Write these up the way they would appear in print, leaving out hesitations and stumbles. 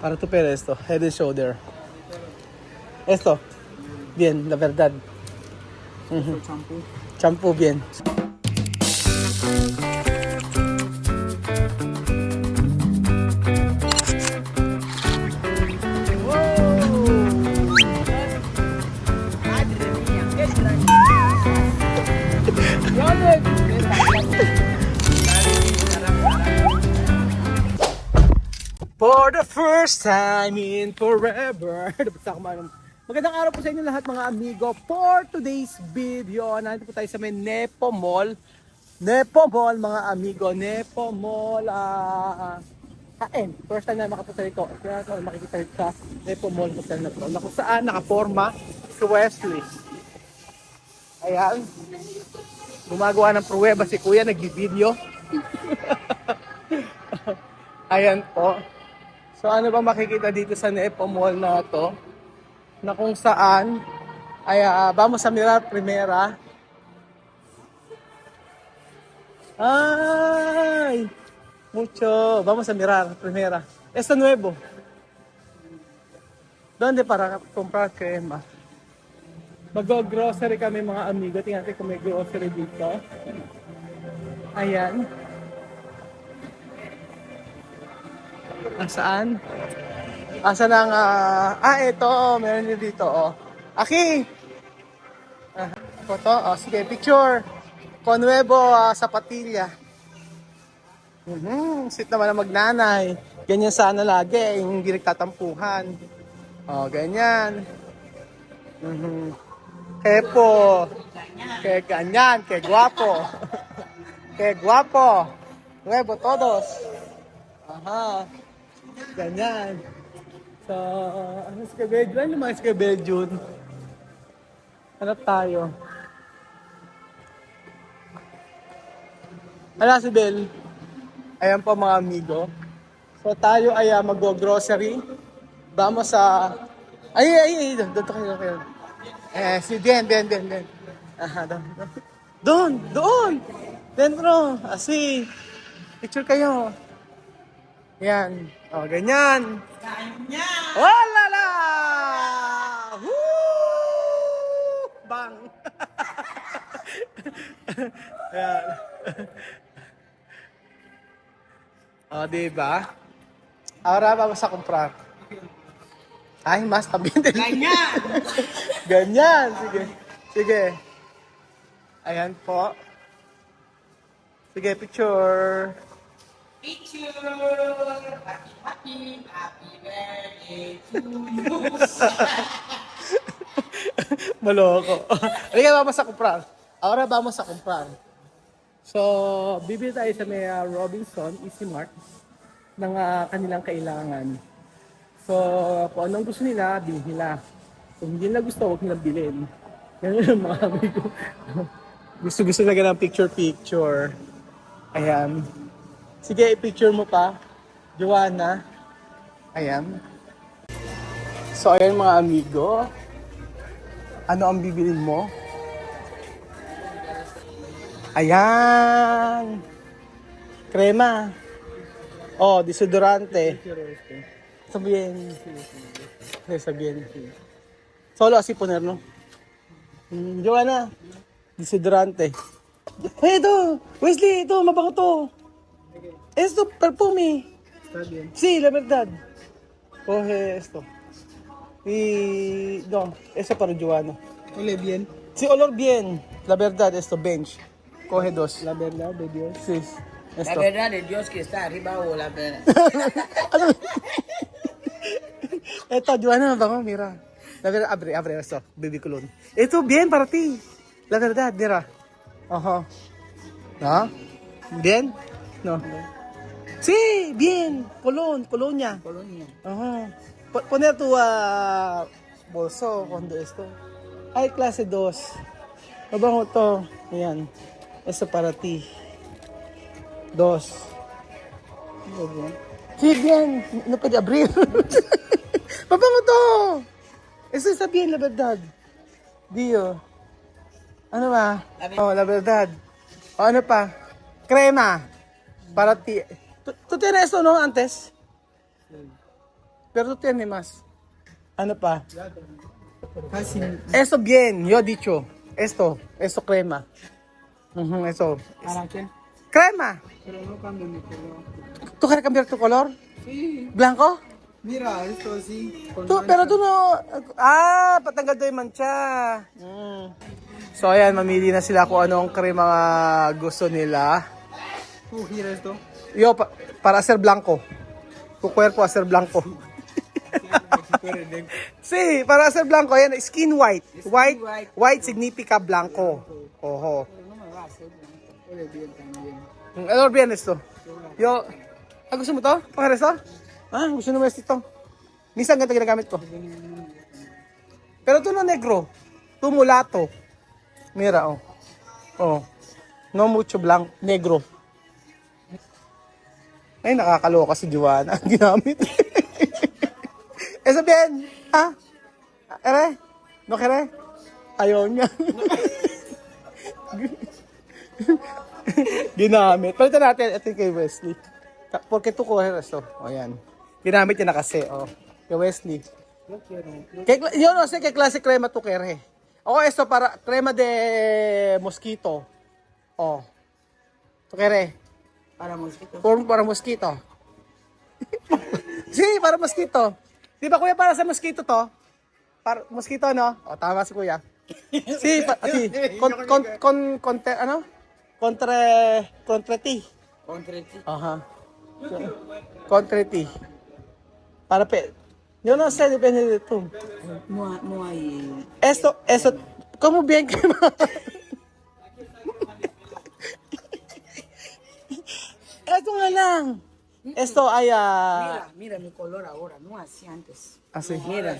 Para tu pero esto, head and shoulder. Esto, bien, la verdad. Shampoo. Shampoo, bien. For the first time in forever. Magandang araw po sa inyo lahat mga amigo. For today's video, nandito po tayo sa may Nepo Mall. Nepo Mall mga amigo. Nepo Mall. First time na makapunta rito. Kaya makikita rito sa Nepo Mall hotel na to. Na kung saan nakaporma si Wesley. Ayan. Gumagawa ng pruweba si Kuya. Nag-video. Ayan po. So ano ba makikita dito sa Nepo Mall na to? Na kung saan ay vamos a mirar primera. Ay, mucho. Vamos a mirar primera. Esto nuevo. ¿Dónde para comprar crema? Mag-grocery kami mga amigo. Tingnan natin kung may grocery dito. Ayan. Saan? Asa nang ito, meron din dito, oh. Aki! Photo, sige, picture. Con nuevo sapatilla. Sit naman na magnanay. Ganyan sana lagi, yung hindi nagtatampuhan. Oh, ganyan. Kepo. Que ganyan, que guapo. Que guapo. Nuevo todos. Aha. Ganyan. So, ano si Kabel? Ano naman si Kabel Jun? Hanap tayo. Ano si Bel? Ayan po mga amigo. So tayo ay mag-grocery. Vamos sa... Ay, doon kayo. Si Den. Aha, doon. Dentro. Asi. Picture kayo. Yan. O, ganyan. Oh, lala! Woo! Bang! Yan. O, diba? Ahora vamos a comprar. Ay, mas también. Ganyan! Ganyan. Sige. Ayan po. Sige, picture. Happy birthday to you. Maloko. Halika, vamos a comprar. Ahora vamos a comprar. So, bibili tayo sa may Robinson, Easy Mart ng kanilang kailangan. So, kung anong gusto nila, bilhin nila. Kung hindi nila gusto, huwag nilang bilhin. Yan yung mga amigo. Gusto talaga ng picture. Ayan. Sige, i-picture mo pa. Joanna. Ayan. So, ayan mga amigo. Ano ang bibilin mo? Ayan. Crema. Oh, desodorante. Sabihin. Solo así ponerlo. Joanna. Desodorante. Hey, ito. Wesley, ito. Mabango to. Esto, perfume. Está bien. Sí, la verdad. Coge esto. Y... No, eso para Joanna. Huele bien. Sí, olor bien. La verdad, esto, bench. Coge dos. La verdad de Dios. Sí, esto. La verdad de Dios que está arriba o la verdad. Esto, Joanna, bango, mira. La verdad, abre esto, baby cologne. Esto, bien para ti. La verdad, mira. Ajá. ¿Ah? ¿Bien? No. Sí, bien. Colonia. Colonia. Ajá. Poner tu bolso cuando esto. Ay, klase 2. Mabango to. Ayan. Eso para ti. 2. Sí, bien. No puede abrir. Mabango to. Eso está bien, la verdad. Dio. Ano ba? Oh, la verdad. O, ano pa? Crema. Para ti. ¿Tú tienes esto, no, antes? Pero tú tienes más. Ano pa? Casi. Esto bien, yo dicho. Esto crema. Eso. ¿Para qué? Crema. Pero no cambia mi color. ¿Tú quieres cambiar tu color? Sí. ¿Blanco? Mira, esto sí. Con Pero mancha. tú no... Ah, patanggal to yung mancha. So ayan, mamili na sila kung anong crema gusto nila. Tú gira esto. Yo, para hacer blanco. Tu cuerpo hacer blanco. Si tú eres negro. Sí, para hacer blanco. Ayan, skin white. white. White significa blanco. Oho. Pero no me va a hacer blanco. Eres bien también. Ano bien esto? Yo, gusto mo to? Pangares to? Gusto mo ito? Minsan ganito ginagamit ko. Pero to no negro. To mulato. Mira, oh. Oh. No mucho blanco. Negro. Ay, nakakaloka si Joanna. Ang ginamit. Eso bien. Ha? Ere? No kere? Ayaw niya. Ginamit. Palitan natin. Ito yung kay Wesley. Porque tu coger esto. O yan. Ginamit niya na kasi. O. Kay Wesley. Yo quiero. Yo no sé qué clase de crema tú quieres. O esto para crema de mosquito. O. ¿Tú quieres? Para mosquitos. Para mosquito. Sí, para mosquito. Di ba kuya para sa mosquito to? Para mosquito no? O tama si kuya. Sí, sí. Ano? Contra ti. Contra ti. Ajá. Contra ti. Para yo no sé, depende de tú. No hay. Esto, ¿cómo bien que Esto nga lang. Esto ay, Mira mi color ahora, no así antes. así. Mira,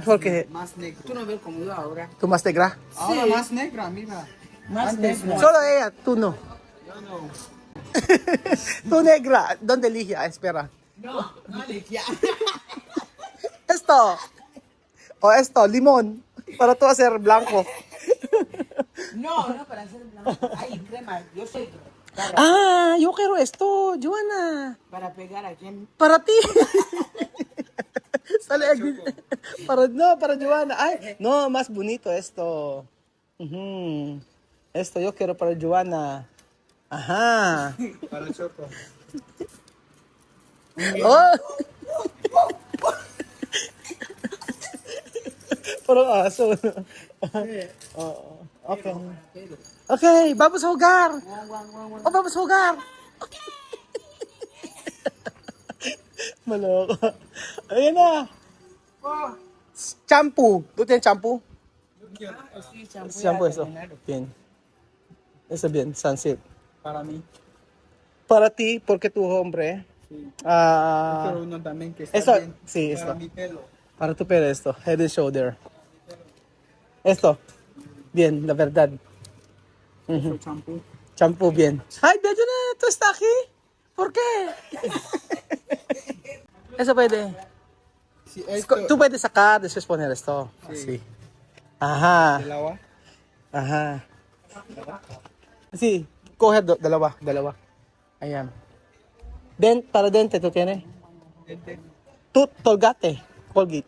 Porque más negro. Tú no ves como yo ahora. tú más negra. Ahora más negra, mira. Más Antes negra. Solo ella, tú no. Yo no. Tú negra. ¿Dónde Ligia? Espera. No, no elegía. Esto. O esto, limón. Para tú hacer blanco. No, no para hacer blanco. Ay, crema, yo soy Yo quiero esto, Joana. para pegar aquí en. Para ti. Sale aquí. Para Joana. Ay, no, más bonito esto. Ujú. Esto yo quiero para Joana. Ajá. Para el choco. Oh. Pero aso. Oo. Okay. Okay, vamos a jugar. Vamos a jugar. Maloko. Ayan na. Shampoo. ¿Tú tienes shampoo? Shampoo eso. Bien. Eso bien, sunset. Para mí. Para ti, porque tu hombre. Quiero uno también que está Eso, bien. sí, Para esto. mi pelo. Para tu pelo esto, head and shoulder. Esto. Bien, la verdad. Eso champú. Shampoo bien. Ay, Bejo na, ¿tú estás aquí? ¿Por qué? Eso pwede. Si esto Tú puedes sacar, después poner esto. Así. Ajá. el agua. Ajá. Sí, coge dalawa. Ayan. Para dente, ¿tú tienes? Este. Tolgate. Colgate.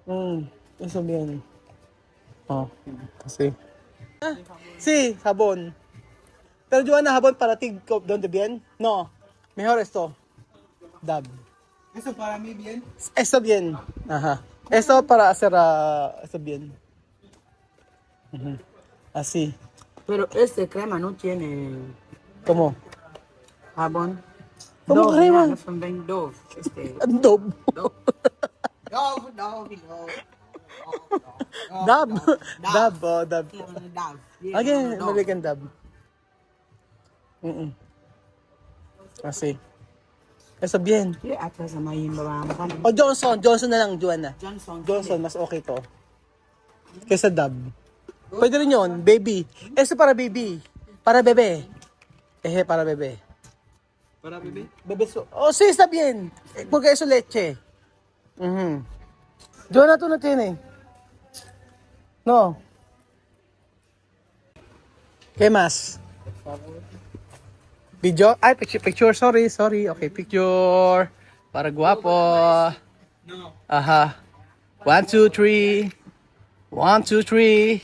No. Eso bien. Oh, así. Sí, jabón. Pero Joanna, jabón para ti, ¿dónde bien? No, mejor esto. Dab. Eso para mí bien. Esto bien. Ajá. Esto para hacer, esto bien. Ujú. Así. Pero este crema no tiene ¿Cómo? jabón. ¿Cómo Dove, crema? mira, no son bien Dove. Dab. No. Dab. Dab. Oh, dab. Dove. Again, American dab. Así. Eso bien. Hindi ata sa may babaan. O Johnson na lang, Joanna. Johnson. Mas okay to. Kaysa dab. Pwede rin yun, baby. Eso para baby. Para bebe. Para bebe. Para bebé. Bebe sí, está bien. Porque eso leche. Joanna, tú no tienes. No. ¿Qué más? Video? Ay, picture. Sorry. Okay, picture. Para guwapo. Aha. 1, 2, 3. 1, 2, 3.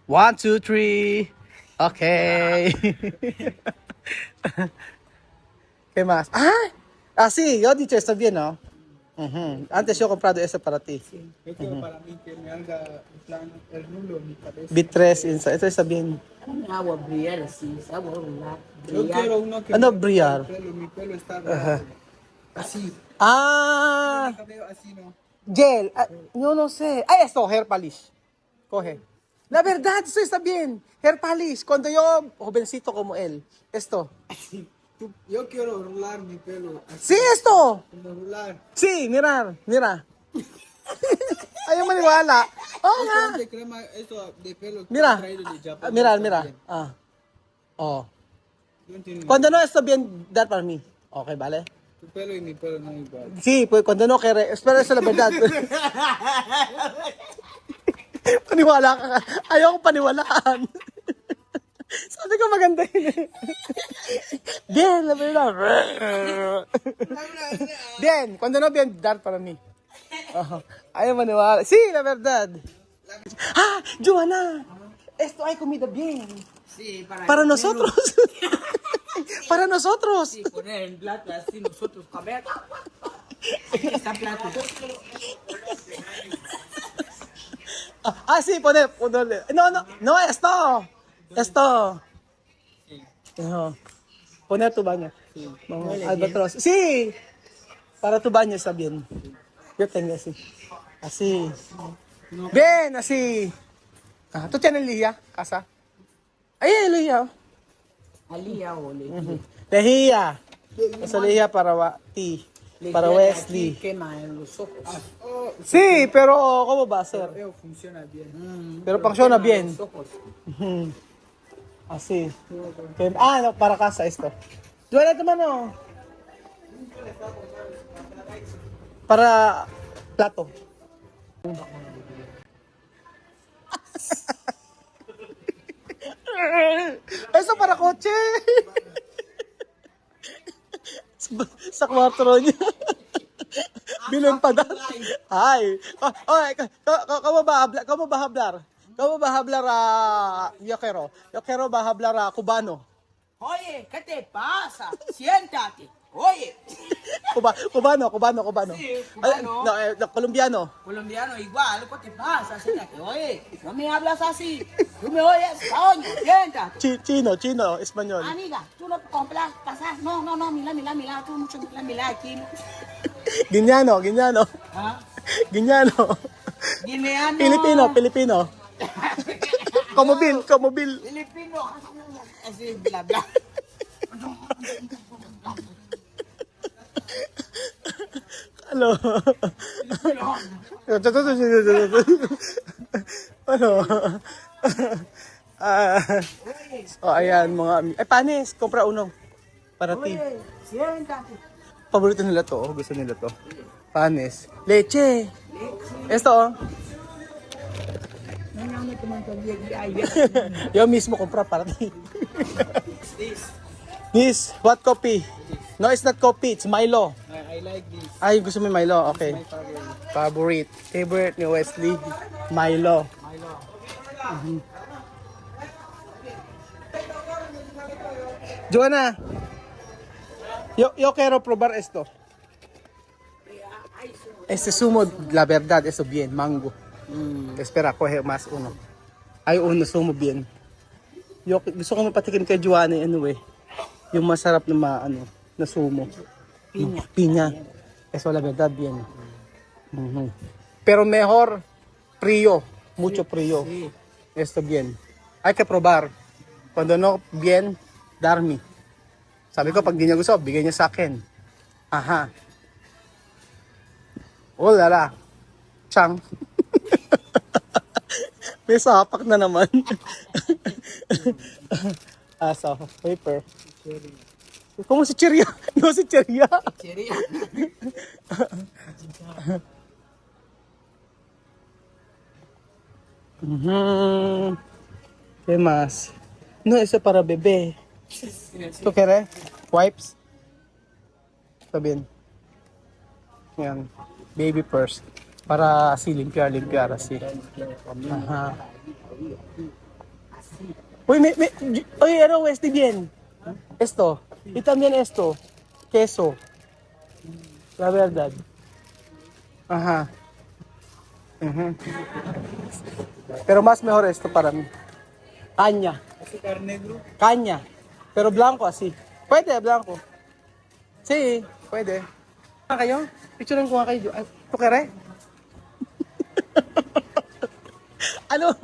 1, 2, 3. Okay. ¿Qué más? ¡Ah! Ah, sí, yo he dicho está bien, ¿no? Ujú. Antes yo he comprado eso para ti. Yo quiero para mí que me haga en plan el rulo en mi cabeza. B3 inside. Esto está bien. Agua brillar así, agua brillar. Yo quiero uno que Ano me brillar? mi pelo está raro. Así. Ah, Mi cabello así, ¿no? gel. Ah, yo no sé. Ay, esto, hair polish. Coge. La verdad, esto está bien. Hair polish. Cuando yo, jovencito como él. Esto. Yo quiero rular mi pelo. Así, Sí, esto. como rular. Sí, mira, mira. Ayaw maniwala. Oo nga. Eso de crema, eso de pelo que Mira. he traído de Japón. Ah, mira, está mira. bien. Ah. Oh. Yo entiendo. Cuando no está bien, dar para mí. Okay, vale? Tu pelo y mi pelo no es igual. Sí, pues cuando no quiere. Espero eso la verdad. Paniwala ka. Ayaw ko paniwalaan. Sabi ko maganda yun eh. Bien, la verdad. Bien, cuando no bien, dar para mí. Oh, ayaw maniwala. Sí, la verdad. Ah, Joanna. Esto hay comida bien. Sí, Para nosotros. Para nosotros. Sí, poner el plato así nosotros comer. Aquí está plato. Ah, sí, ponerle. No, no, no, esto. Esto. No. Poner tu baño. Vamos, albatros. Sí. Para tu baño está bien. Yo tengo así. Así. Bien, así. Ah, ¿tú tienes lija, casa? Ahí hay lija. Alía o le. Lejía. Esa lejía para ti. Para Wesley. Quema en los ojos. Sí, pero ¿cómo va a ser? Veo funciona bien. Pero funciona bien. Los ojos. Ujú. Así. Ah, no, para casa esto. Duele tu mano. Para plato. Eso para kotse. Sa kwarto niya. Binempada. Ay. Ay, ¿cómo va a hablar? ¿Cómo va a hablar yo quiero va a hablar cubano. Oye, ¿qué te pasa? Siéntate. Oye, Cubano. Sí, Ay, cubano. no, colombiano. colombiano igual, ¿qué te pasa? Siéntate. Oye, no me hablas así. Tú me oyes, coño, siéntate. Chino, español. Amiga, tú no compras pasar. No, mira, tú mucho mira aquí. Guineano. ¿Ah? Guineano. Guineano. Filipino. Como Bill. Filipino. Así, bla, bla. Ano? Ano? Ayan mga ay panis, compra uno para ti. Oye, siéntate. Paborito nila to, gusto nila to. Panis. Leche. Esto oh. Yo mismo compra para ti. This, what coffee? No, it's not coffee, it's Milo. I like this. Ay, gusto mo yung Milo? Okay. My favorite. Favorite ni Wesley, Milo. Joanna, yo quiero probar esto. Este zumo, la verdad, eso bien, mango. Espera, coge más uno. Hay uno, zumo bien. Yo gusto ko mapatikin kay Joanna anyway. Yung masarap na na sumo. Piña. Eso la verdad bien. Ujú. Pero mejor frío, mucho frío. Esto bien. Hay que probar. Cuando no bien, darme. Sabi ko pag di niya gusto, bigay niya sa akin. Aha. Oh lala. Chang. May sapak na naman. So, paper. Como si Cheria? No si Cheria. Cheria. ¿Qué más? No, eso es para bebé. ¿Tú quieres? Wipes. Está bien. Yan. Baby first. Para así limpiar, así. Ajá. Uy, oye, ano, este bien. Esto. Y también esto. Queso. La verdad. Ajá. Ujú. Pero más mejor esto para mí. Caña. Azúcar negro. Caña. Pero blanco así. Pwede, blanco. Sí, pwede. Kayo? Picturean ko nga kayo. ¿Tú quieres? Ano?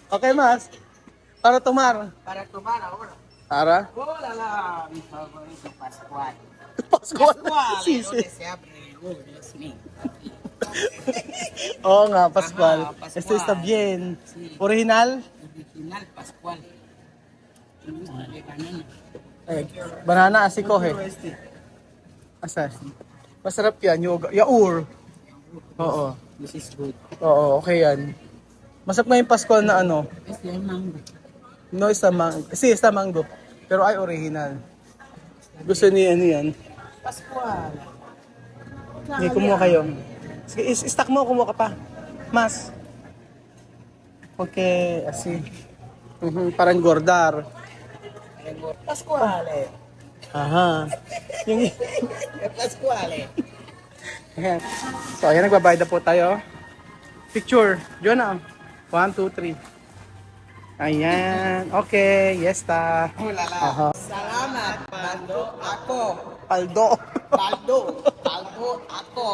Okay, mas. Para tomar. Para tomar ahora. Para? Hola, mi favorito Pascual. Pascual. Pascual, Sí, donde sí. se abre el huevo, Dios mío. Oo nga, Pascual. Ajá, Pascual. Esto está bien. Sí. Original? Original Pascual. Me gusta de banana. Banana así coge. Asa? Masarap yan. Yaur. Oo. This is good. Oo, okay yan. Masarap nga yung Pascual na ano. Este es mango. No, está mango. Sí, está mango. Pero ay original. Gusto niya ano yan. Pascual. May kumuha kayo. Sige, stack mo, kumuha ka pa. Mas. Okay, así. Parang gordar. Pascual. Aha. Yung... Pascual. Ayan. So, ayan, nagbabayad na po tayo. Picture. Diyan na. 1, 2, 3. Ayan. Okay. Yes, ta. Ulala. Aha. Salamat, Baldo. Ako. Paldo. Baldo. Baldo. Ako.